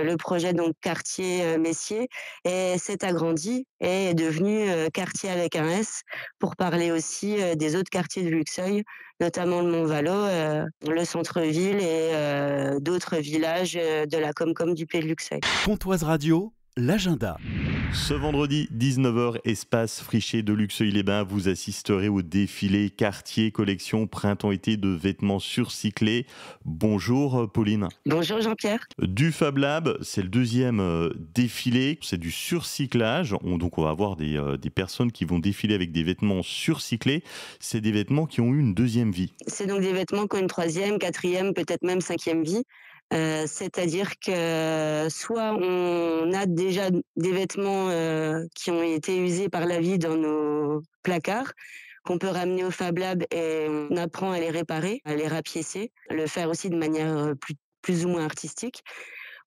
Le projet donc quartier Messier s'est agrandi et est devenu quartier avec un S pour parler aussi des autres quartiers de Luxeuil, notamment le Mont-Valo, le centre-ville et d'autres villages de la Comcom du Pays de Luxeuil. Pontoise Radio, l'agenda. Ce vendredi 19h, espace Friché de Luxeuil-les-Bains, vous assisterez au défilé quartier collection printemps-été de vêtements surcyclés. Bonjour Pauline. Bonjour Jean-Pierre. Du Fab Lab, c'est le deuxième défilé, c'est du surcyclage. Donc on va avoir des personnes qui vont défiler avec des vêtements surcyclés. C'est des vêtements qui ont eu une deuxième vie. C'est donc des vêtements qui ont une troisième, quatrième, peut-être même cinquième vie. C'est-à-dire que soit on a déjà des vêtements qui ont été usés par la vie dans nos placards, qu'on peut ramener au Fab Lab et on apprend à les réparer, à les rapiécer, le faire aussi de manière plus ou moins artistique.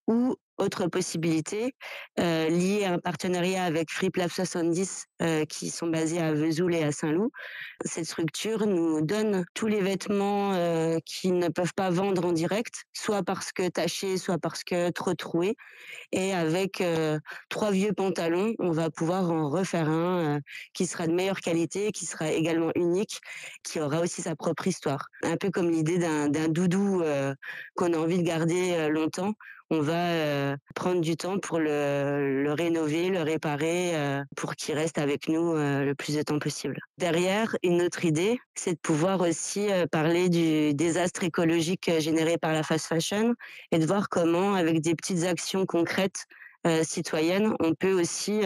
Ou autre possibilité, liée à un partenariat avec FreePlap 70 qui sont basés à Vesoul et à Saint-Loup. Cette structure nous donne tous les vêtements qu'ils ne peuvent pas vendre en direct, soit parce que tachés, soit parce que trop troués. Et avec 3 vieux pantalons, on va pouvoir en refaire un qui sera de meilleure qualité, qui sera également unique, qui aura aussi sa propre histoire. Un peu comme l'idée d'un doudou qu'on a envie de garder longtemps. On va prendre du temps pour le rénover, le réparer, pour qu'il reste avec nous le plus de temps possible. Derrière, une autre idée, c'est de pouvoir aussi parler du désastre écologique généré par la fast fashion et de voir comment, avec des petites actions concrètes citoyennes, on peut aussi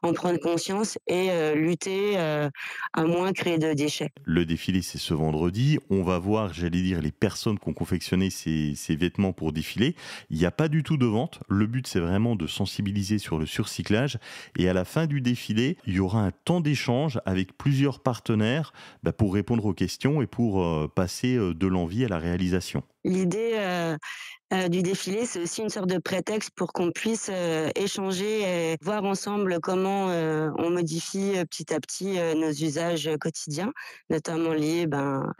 en prendre conscience et lutter à moins créer de déchets. Le défilé, c'est ce vendredi. On va voir, j'allais dire, les personnes qui ont confectionné ces vêtements pour défiler. Il n'y a pas du tout de vente. Le but, c'est vraiment de sensibiliser sur le surcyclage. Et à la fin du défilé, il y aura un temps d'échange avec plusieurs partenaires pour répondre aux questions et pour passer de l'envie à la réalisation. L'idée du défilé, c'est aussi une sorte de prétexte pour qu'on puisse échanger et voir ensemble comment on modifie petit à petit nos usages quotidiens, notamment liés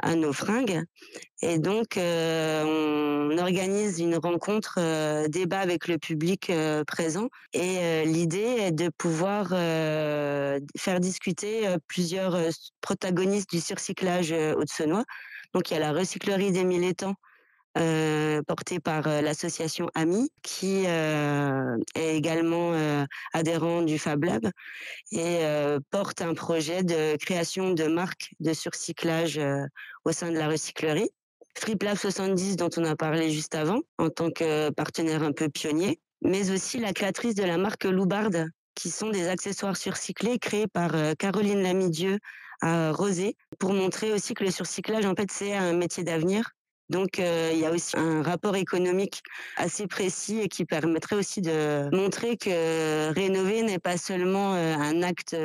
à nos fringues. Et donc, on organise une rencontre débat avec le public présent. Et l'idée est de pouvoir faire discuter plusieurs protagonistes du surcyclage haute-saônois. Donc, il y a la recyclerie d'Émile Étang, porté par l'association AMI, qui est également adhérent du Fab Lab et porte un projet de création de marques de surcyclage au sein de la recyclerie. FreePlap 70 dont on a parlé juste avant, en tant que partenaire un peu pionnier, mais aussi la créatrice de la marque Loubarde, qui sont des accessoires surcyclés créés par Caroline Lamidieu à Rosé, pour montrer aussi que le surcyclage, en fait, c'est un métier d'avenir. Donc, il y a aussi un rapport économique assez précis et qui permettrait aussi de montrer que rénover n'est pas seulement un acte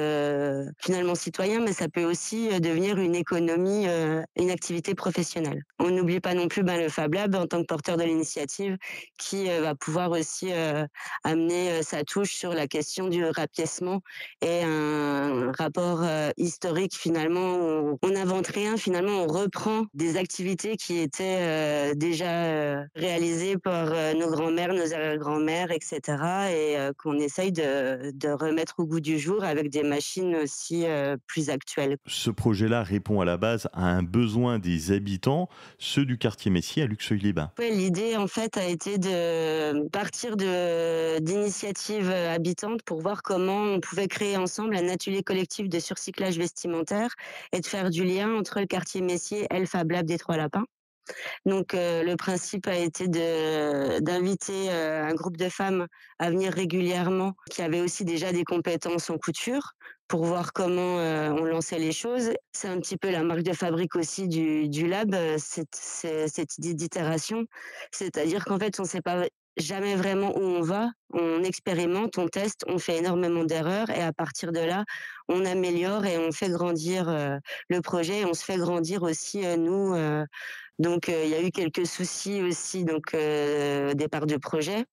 finalement citoyen, mais ça peut aussi devenir une économie, une activité professionnelle. On n'oublie pas non plus le Fab Lab en tant que porteur de l'initiative qui va pouvoir aussi amener sa touche sur la question du rapiècement et un rapport historique finalement où on n'invente rien, finalement on reprend des activités qui étaient déjà réalisées par nos grands-mères, nos arrière-grands-mères, etc. et qu'on essaye de remettre au goût du jour avec des machines aussi plus actuelles. Ce projet-là répond à la base à un besoin des habitants, ceux du quartier Messier à Luxeuil-les-Bains. Ouais, l'idée en fait a été de partir d'initiatives habitantes pour voir comment on pouvait créer ensemble un atelier collectif de surcyclage vestimentaire et de faire du lien entre le quartier Messier et le Fab Lab des Trois Lapins. Donc le principe a été d'inviter un groupe de femmes à venir régulièrement qui avaient aussi déjà des compétences en couture pour voir comment on lançait les choses. C'est un petit peu la marque de fabrique aussi du lab, cette idée d'itération. C'est-à-dire qu'en fait, on ne sait pas jamais vraiment où on va, on expérimente, on teste, on fait énormément d'erreurs et à partir de là, on améliore et on fait grandir le projet et on se fait grandir aussi nous Donc il y a eu quelques soucis aussi donc au départ du projet.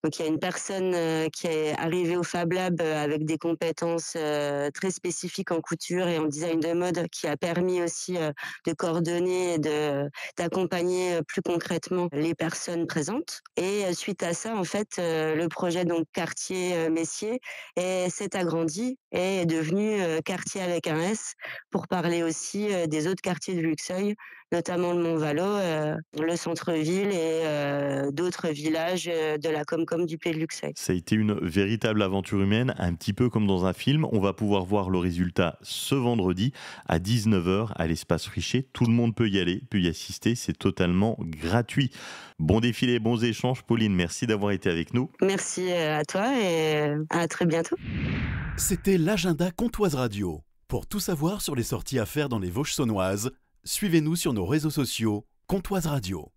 Donc il y a une personne, qui est arrivée au Fab Lab, avec des compétences, très spécifiques en couture et en design de mode qui a permis aussi, de coordonner et d'accompagner, plus concrètement les personnes présentes et suite à ça, en fait, le projet donc quartier, Messier s'est agrandi et est devenu, quartier avec un S pour parler aussi, des autres quartiers de Luxeuil, notamment le Mont-Valo, le centre-ville et d'autres villages, de la Comcom du Pays de Luxeuil. Ça a été une véritable aventure humaine, un petit peu comme dans un film. On va pouvoir voir le résultat ce vendredi à 19h à l'espace Richer. Tout le monde peut y aller, peut y assister, c'est totalement gratuit. Bon défilé, bons échanges. Pauline, merci d'avoir été avec nous. Merci, à toi et à très bientôt. C'était l'agenda Comtoise Radio. Pour tout savoir sur les sorties à faire dans les Vosges saunoises, suivez-nous sur nos réseaux sociaux Comtoise Radio.